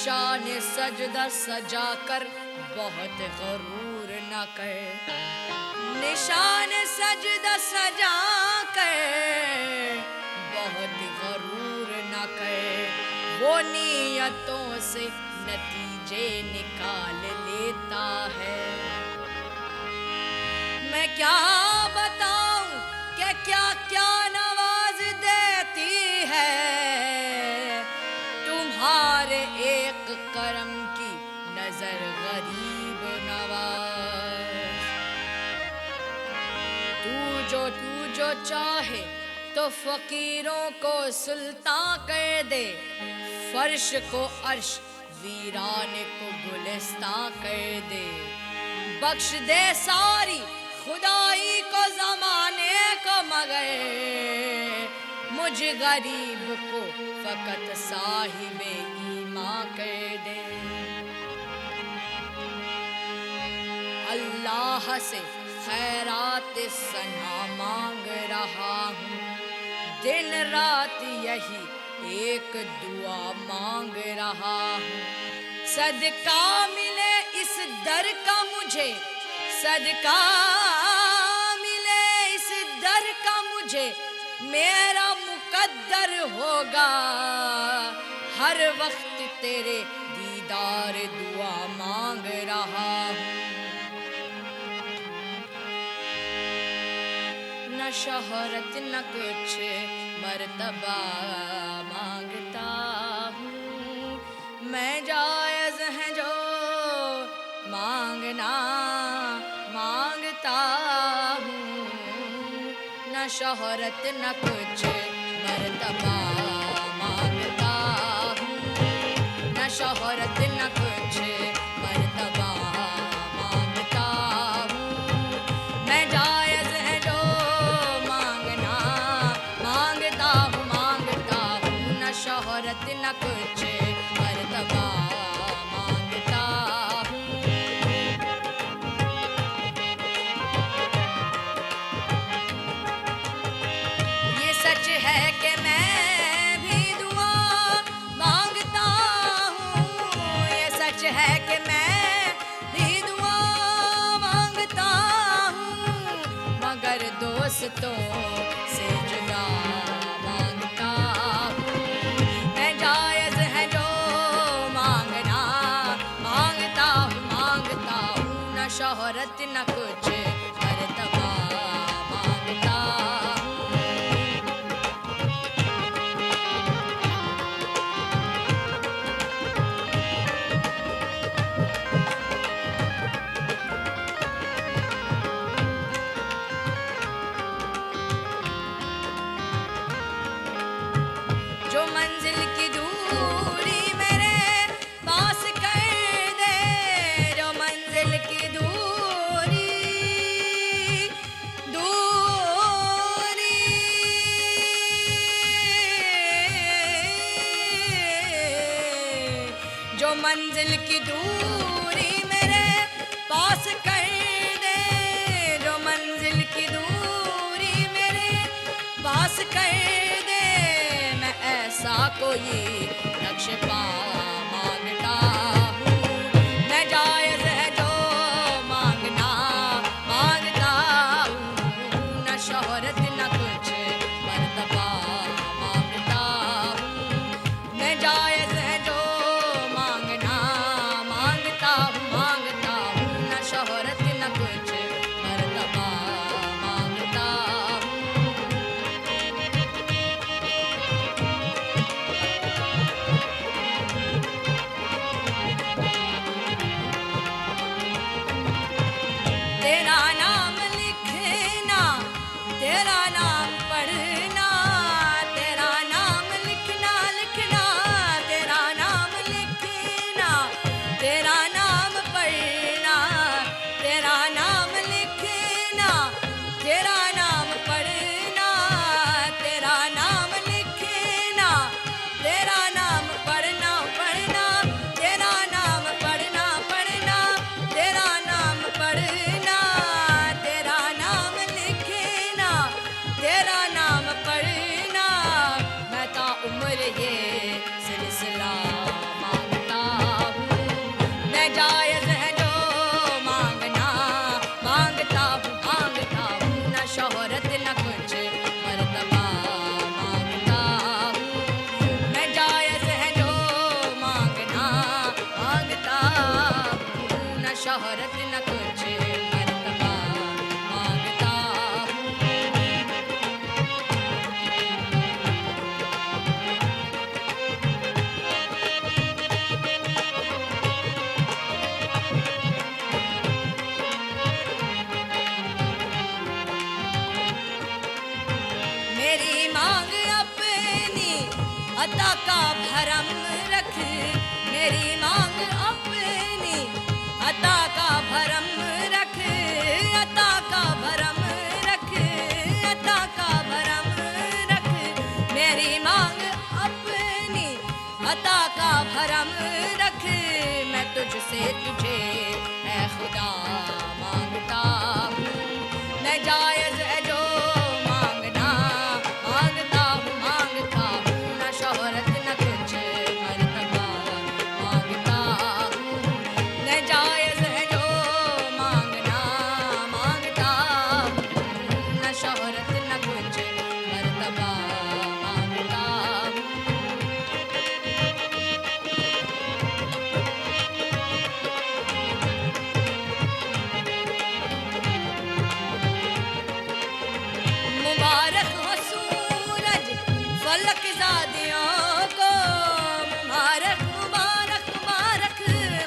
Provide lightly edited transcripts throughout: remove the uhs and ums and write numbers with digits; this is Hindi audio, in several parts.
निशान सजदा सजा कर बहुत गरूर न कर, निशान सजदा सजा कर बहुत गरूर न कर। वो नियतों से नतीजे निकाल लेता है। मैं क्या बताऊं कि क्या क्या नवाज देती है तुम्हारे एक करम की नजर गरीब नवाज। तू जो चाहे तो फकीरों को सुल्तान कर दे, फर्श को अर्श वीराने को गुलिस्तान कर दे। बख्श दे सारी खुदाई को जमाने को, मगर मुझ गरीब को फकत साहिबे ईमान कर दे। अल्लाह से खैरात सना मांग रहा हूँ, दिन रात यही एक दुआ मांग रहा हूँ। सदका मिले इस दर का मुझे, सदका मिले इस दर का मुझे, मेरा मुकद्दर होगा हर वक्त तेरे दीदार दुआ मांग रहा हूँ। न शोहरत न कुछ मर्तबा मांगता हूँ, मैं जायज़ है जो मांगना मांगता हूँ। न शोहरत न कुछ मर्तबा मांगता हूँ, न शोहरत न कुछ मर्तबा मांगता हूँ। मैं जायज़ है जो मांगना मांगता हूँ, मांगता हूँ। न शोहरत न कुछ मर्तबा मांगता हूँ। ये सच है कि मैं भी दुआ मांगता हूँ, ये सच है कि मैं भी दुआ मांगता हूँ, मगर दोस्तों से जुदा मांगता हूँ। मैं जायज़ है जो मांगना मांगता हूँ, मांगता हूँ। न शोहरत न कुछ मर्तबा मांगता हूँ। जो मंजिल की दूरी मेरे पास कर दे, जो मंजिल की दूरी दूरी जो मंजिल की दूरी मेरे पास कर दे, जो मंजिल की दूरी मेरे पास कर दे। मैं ऐसा कोई नक्श पा मांगता हूँ, मैं जायज़ है जो मांगना मांगता हूँ। न शोहरत न कुछ मर्तबा मांगता हूँ, मैं जायज़ है जो मांगना मांगता हूँ, मांगता हूँ। न शोहरत न कुछ मर्तबा मांगता हूँ। शोहरत न कुछ मर्तबा मांगता हूँ। मेरी मांग अपनी अता का भरम रख, मेरी मांग अपनी अता का भरम रख, अता का भरम रख, अता का भरम रख। मेरी मांग अपनी अता का भरम रख, मैं तुझसे तुझे ऐ खुदा मांगता हूँ। मैं जायज़ है जो मांगना मांगता हूँ, मांगता हूँ। न शोहरत न कुछ मर्तबा मांगता हूँ। न जायज़ है जो मांगना मांगता हूँ, न शोहरत न कुछ मर्तबा मांगता हूँ। मुबारक हो सूरज फलक ज़ादियों को, मुबारक मुबारक मुबारक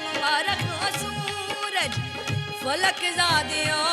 मुबारक हो सूरज फलक ज़ादियों